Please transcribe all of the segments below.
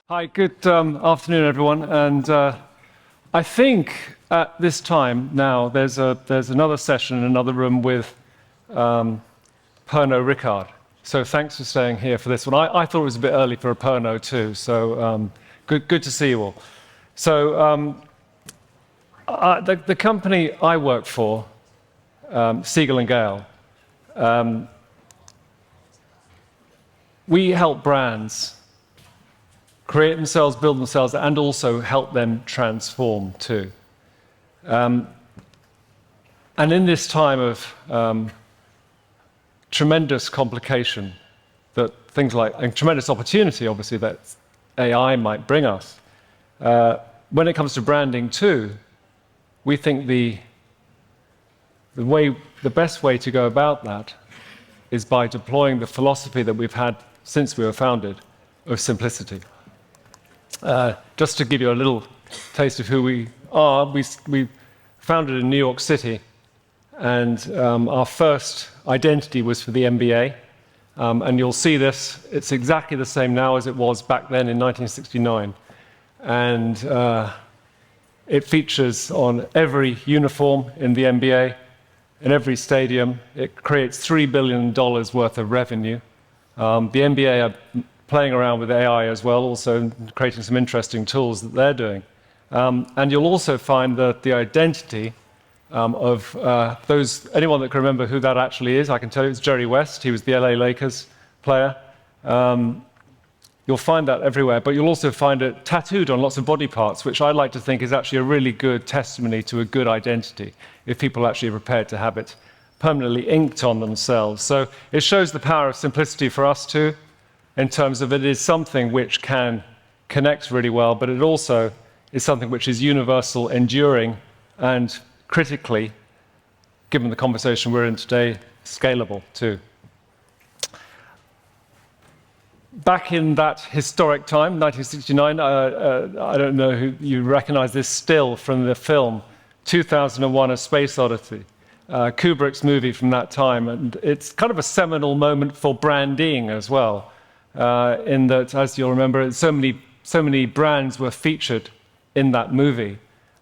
Hi, good afternoon, everyone. And I think at this time now there's another session in another room with Pernod Ricard. So thanks for staying here for this one. I thought it was a bit early for a Pernod too. So good to see you all. So the company I work for, Siegel+Gale, we help brands create themselves, build themselves, and also help them transform too. And in this time of tremendous complication, that things like, and tremendous opportunity, obviously, that AI might bring us, when it comes to branding too, we think the best way to go about that is by deploying the philosophy that we've had since we were founded of simplicity. Just to give you a little taste of who we are, we founded in New York City, and our first identity was for the NBA. And you'll see this, it's exactly the same now as it was back then in 1969. And it features on every uniform in the NBA, in every stadium. It creates $3 billion worth of revenue. The NBA are playing around with AI as well, also creating some interesting tools that they're doing. And you'll also find that the identity of anyone that can remember who that actually is, I can tell you it's Jerry West. He was the LA Lakers player. You'll find that everywhere, but you'll also find it tattooed on lots of body parts, which I like to think is actually a really good testimony to a good identity, if people actually are prepared to have it permanently inked on themselves. So it shows the power of simplicity for us too, in terms of it is something which can connect really well, but it also is something which is universal, enduring, and critically, given the conversation we're in today, scalable too. Back in that historic time, 1969, I don't know who you recognize this still from the film 2001: A Space Odyssey, Kubrick's movie from that time, and it's kind of a seminal moment for branding as well. In that, as you'll remember, so many brands were featured in that movie,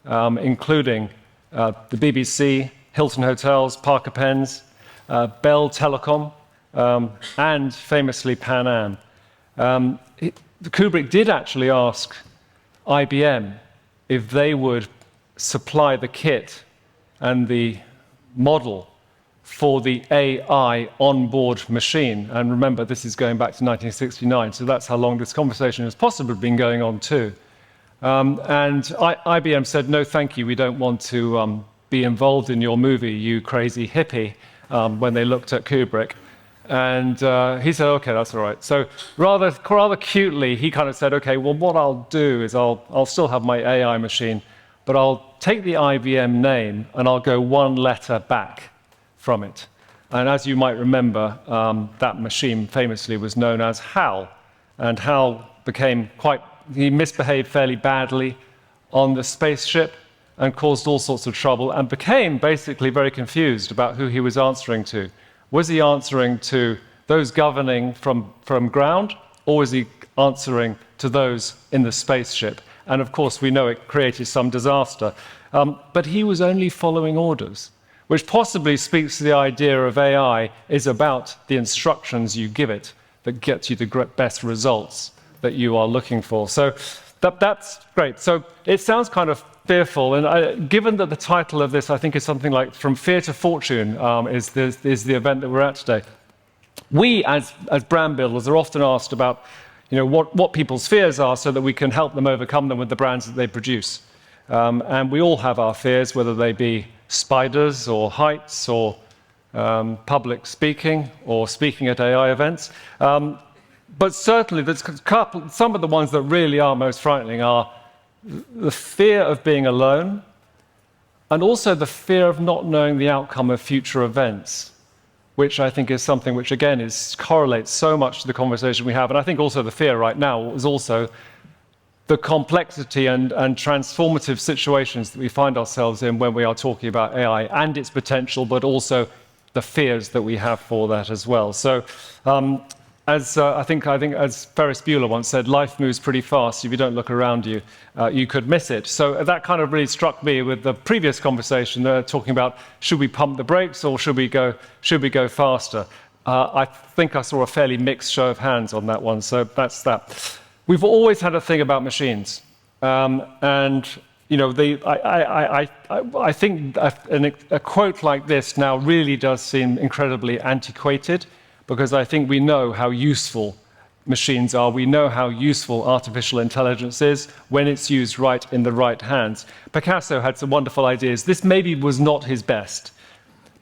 including the BBC, Hilton Hotels, Parker Pens, Bell Telecom, and famously Pan Am. Kubrick did actually ask IBM if they would supply the kit and the model for the AI onboard machine. And remember, this is going back to 1969, so that's how long this conversation has possibly been going on too. And IBM said, no, thank you, we don't want to be involved in your movie, you crazy hippie, when they looked at Kubrick. And he said, okay, that's all right. So rather cutely, he kind of said, okay, well, what I'll do is I'll still have my AI machine, but I'll take the IBM name and I'll go one letter back from it. And as you might remember, that machine famously was known as HAL. And HAL he misbehaved fairly badly on the spaceship and caused all sorts of trouble and became basically very confused about who he was answering to. Was he answering to those governing from ground, or was he answering to those in the spaceship? And of course, we know it created some disaster. But he was only following orders, which possibly speaks to the idea of AI is about the instructions you give it that gets you the best results that you are looking for. So that's great. So it sounds kind of fearful, and given that the title of this, I think, is something like From Fear to Fortune, is the event that we're at today. We, as brand builders, are often asked about what people's fears are so that we can help them overcome them with the brands that they produce. And we all have our fears, whether they be spiders or heights or public speaking or speaking at AI events. But certainly, some of the ones that really are most frightening are the fear of being alone and also the fear of not knowing the outcome of future events, which I think is something which, again, correlates so much to the conversation we have. And I think also the fear right now is also the complexity and transformative situations that we find ourselves in when we are talking about AI and its potential, but also the fears that we have for that as well. So as I think as Ferris Bueller once said, life moves pretty fast. If you don't look around you, you could miss it. So that kind of really struck me with the previous conversation, talking about should we pump the brakes or should we go faster? I think I saw a fairly mixed show of hands on that one. So that's that. We've always had a thing about machines, and you know, I think a quote like this now really does seem incredibly antiquated, because I think we know how useful machines are. We know how useful artificial intelligence is when it's used right in the right hands. Picasso had some wonderful ideas. This maybe was not his best.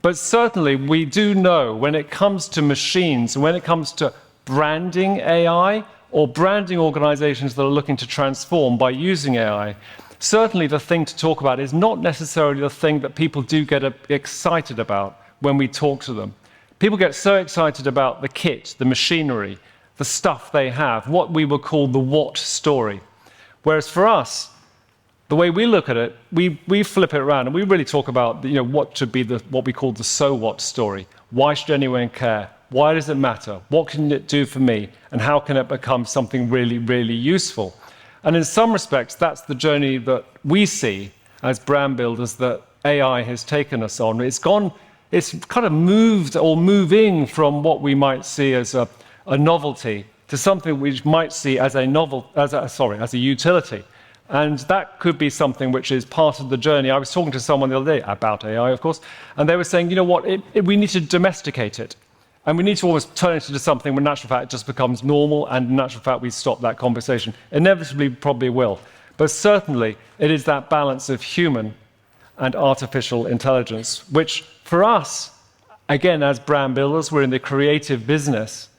But certainly we do know when it comes to machines, when it comes to branding AI or branding organizations that are looking to transform by using AI, certainly the thing to talk about is not necessarily the thing that people do get excited about when we talk to them. People get so excited about the kit, the machinery, the stuff they have, what we would call the what story. Whereas for us, the way we look at it, we flip it around and we really talk about, you know, what should be what we call the so what story. Why should anyone care? Why does it matter? What can it do for me? And how can it become something really, really useful? And in some respects, that's the journey that we see as brand builders that AI has taken us on. It's kind of moving from what we might see as a novelty to something we might see as a utility. And that could be something which is part of the journey. I was talking to someone the other day about AI, of course, and they were saying, you know what, we need to domesticate it. And we need to almost turn it into something when, in natural fact, it just becomes normal, and in natural fact, we stop that conversation. Inevitably, probably will. But certainly, it is that balance of human and artificial intelligence, which for us, again, as brand builders, we're in the creative business,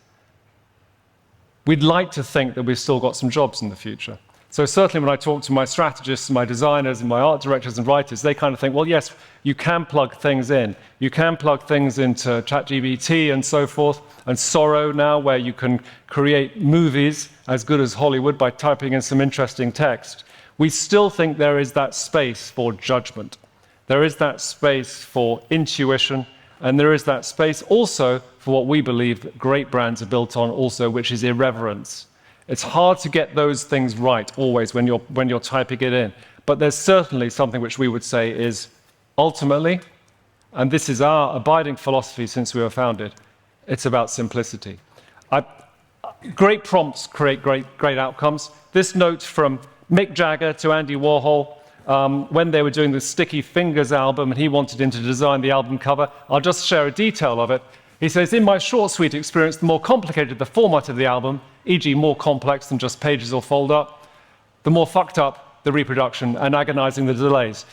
we'd like to think that we've still got some jobs in the future. So certainly when I talk to my strategists, my designers, and my art directors and writers, they kind of think, well, yes, you can plug things in. You can plug things into ChatGPT and so forth, and Sorrow now, where you can create movies as good as Hollywood by typing in some interesting text. We still think there is that space for judgment. There is that space for intuition, and there is that space also for what we believe great brands are built on also, which is irreverence. It's hard to get those things right always when you're typing it in. But there's certainly something which we would say is ultimately, and this is our abiding philosophy since we were founded, it's about simplicity. Great prompts create great outcomes. This note from Mick Jagger to Andy Warhol, when they were doing the Sticky Fingers album and he wanted him to design the album cover, I'll just share a detail of it. He says, in my short, sweet experience, the more complicated the format of the album, e.g. more complex than just pages or fold up, the more fucked up the reproduction and agonizing the delays.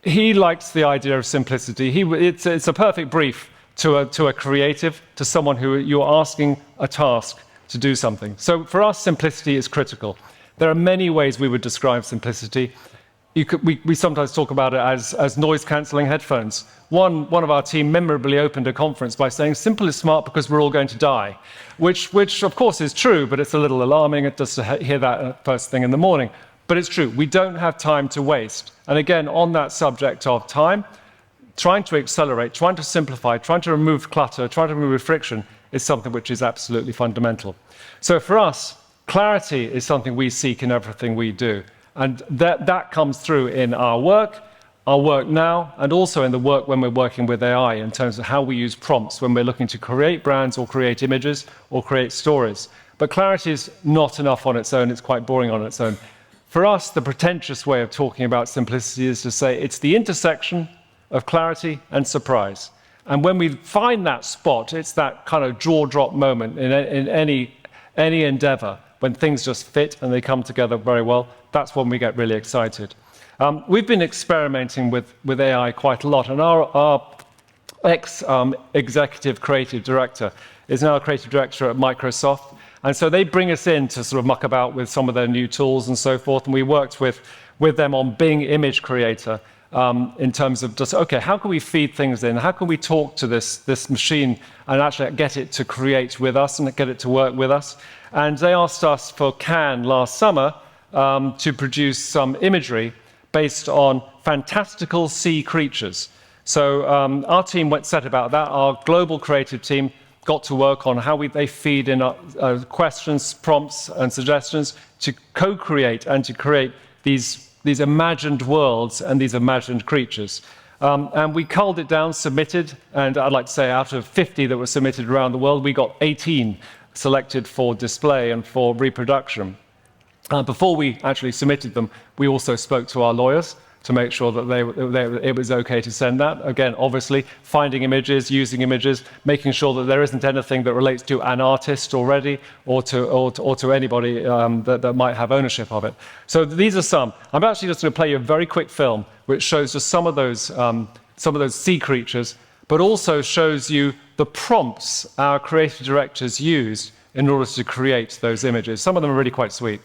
He likes the idea of simplicity. It's a perfect brief to a creative, to someone who you're asking a task to do something. So for us, simplicity is critical. There are many ways we would describe simplicity. We sometimes talk about it as noise-cancelling headphones. One of our team memorably opened a conference by saying, simple is smart because we're all going to die, which of course is true, but it's a little alarming just to hear that first thing in the morning. But it's true. We don't have time to waste. And again, on that subject of time, trying to accelerate, trying to simplify, trying to remove clutter, trying to remove friction is something which is absolutely fundamental. So for us, clarity is something we seek in everything we do. And that comes through in our work now, and also in the work when we're working with AI in terms of how we use prompts when we're looking to create brands or create images or create stories. But clarity is not enough on its own. It's quite boring on its own. For us, the pretentious way of talking about simplicity is to say it's the intersection of clarity and surprise. And when we find that spot, it's that kind of jaw-drop moment in any endeavor, when things just fit and they come together very well. That's when we get really excited. We've been experimenting with AI quite a lot, and our ex-executive creative director is now a creative director at Microsoft, and so they bring us in to sort of muck about with some of their new tools and so forth, and we worked with them on Bing Image Creator in terms of just, okay, how can we feed things in? How can we talk to this machine and actually get it to create with us and get it to work with us? And they asked us for Cannes last summer to produce some imagery based on fantastical sea creatures. So our team set about that. Our global creative team got to work on how they feed in questions, prompts, and suggestions to co-create and to create these imagined worlds and these imagined creatures. And we culled it down, submitted, and I'd like to say out of 50 that were submitted around the world, we got 18 selected for display and for reproduction. Before we actually submitted them, we also spoke to our lawyers to make sure that it was okay to send that. Again, obviously, finding images, using images, making sure that there isn't anything that relates to an artist already or to anybody that might have ownership of it. So these are some. I'm actually just going to play you a very quick film which shows just some of those sea creatures, but also shows you the prompts our creative directors used in order to create those images. Some of them are really quite sweet.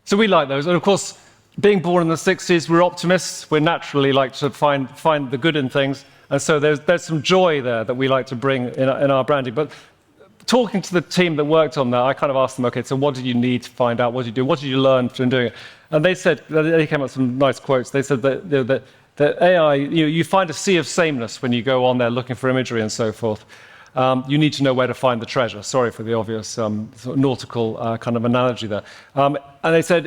So we like those, and of course, being born in the 60s, we're optimists. We naturally like to find the good in things, and so there's some joy there that we like to bring in our branding. But talking to the team that worked on that, I kind of asked them, okay, so what did you need to find out? What did you do? What did you learn from doing it? And they said, they came up with some nice quotes. They said that AI, you find a sea of sameness when you go on there looking for imagery and so forth. You need to know where to find the treasure. Sorry for the obvious sort of nautical kind of analogy there. And they said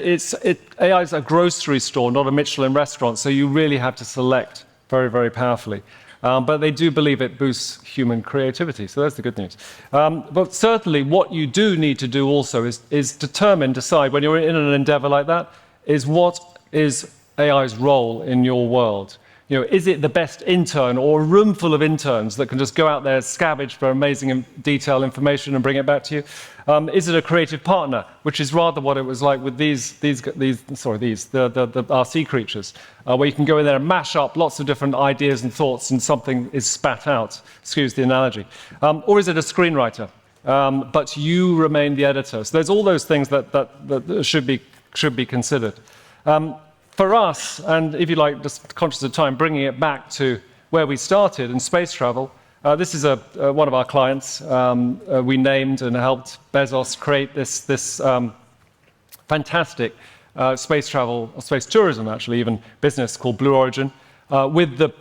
AI is a grocery store, not a Michelin restaurant, so you really have to select very, very powerfully. But they do believe it boosts human creativity, so that's the good news. But certainly what you do need to do also is decide, when you're in an endeavor like that, is what is AI's role in your world? Is it the best intern or a room full of interns that can just go out there, scavenge for amazing detailed information and bring it back to you? Is it a creative partner, which is rather what it was like with our sea creatures, where you can go in there and mash up lots of different ideas and thoughts and something is spat out, excuse the analogy. Or is it a screenwriter, but you remain the editor? So there's all those things that should be considered. For us, and if you like, just conscious of time, bringing it back to where we started in space travel, this is one of our clients. We named and helped Bezos create this fantastic space travel, space tourism actually, even business called Blue Origin, with the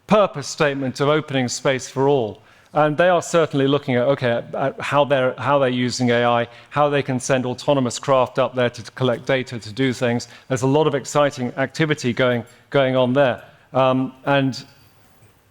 purpose statement of opening space for all. And they are certainly looking at how they're using AI, how they can send autonomous craft up there to collect data, to do things. There's a lot of exciting activity going on there. And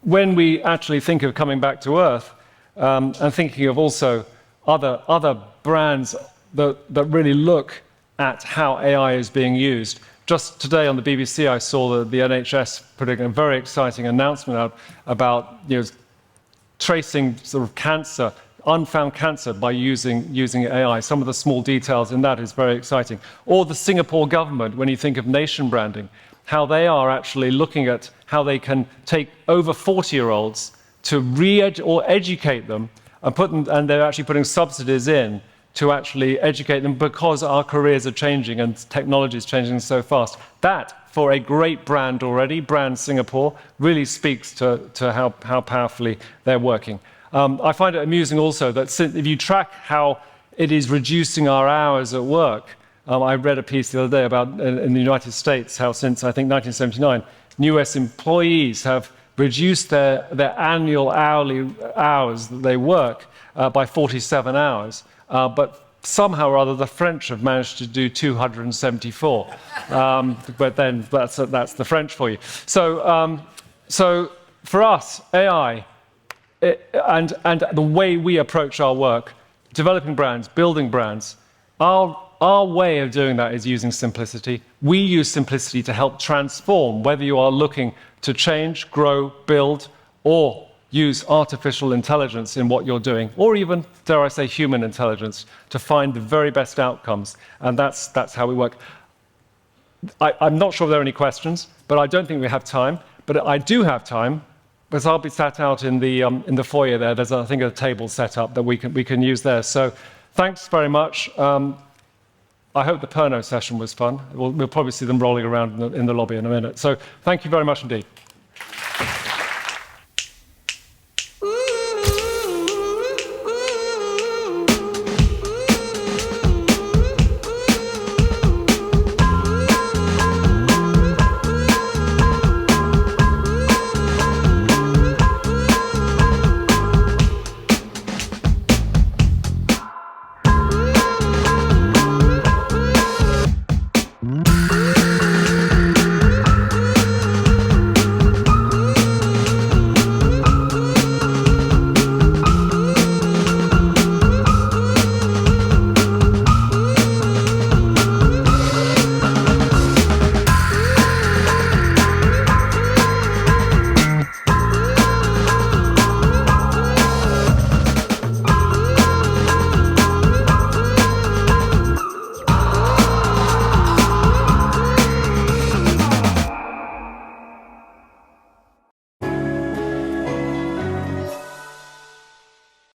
when we actually think of coming back to Earth, and thinking of also other brands that really look at how AI is being used. Just today on the BBC, I saw the NHS putting a very exciting announcement out about tracing sort of cancer, unfound cancer, by using AI. Some of the small details in that is very exciting. Or the Singapore government, when you think of nation branding, how they are actually looking at how they can take over 40-year-olds to educate them, and they're actually putting subsidies in to actually educate them, because our careers are changing and technology is changing so fast. That, for a great brand already, brand Singapore, really speaks to how powerfully they're working. I find it amusing also that if you track how it is reducing our hours at work, I read a piece the other day about in the United States how since, I think, 1979, US employees have reduced their annual hourly hours that they work by 47 hours. But somehow or other, the French have managed to do 274. But then that's the French for you. So for us, AI and the way we approach our work developing brands, building brands, our way of doing that is using simplicity. We use simplicity to help transform, whether you are looking to change, grow, build, or use artificial intelligence in what you're doing, or even, dare I say, human intelligence, to find the very best outcomes. And that's how we work. I'm not sure if there are any questions, but I don't think we have time. But I do have time, because I'll be sat out in the foyer there. There's, I think, a table set up that we can use there. So thanks very much. I hope the Perno session was fun. We'll probably see them rolling around in the lobby in a minute. So thank you very much indeed.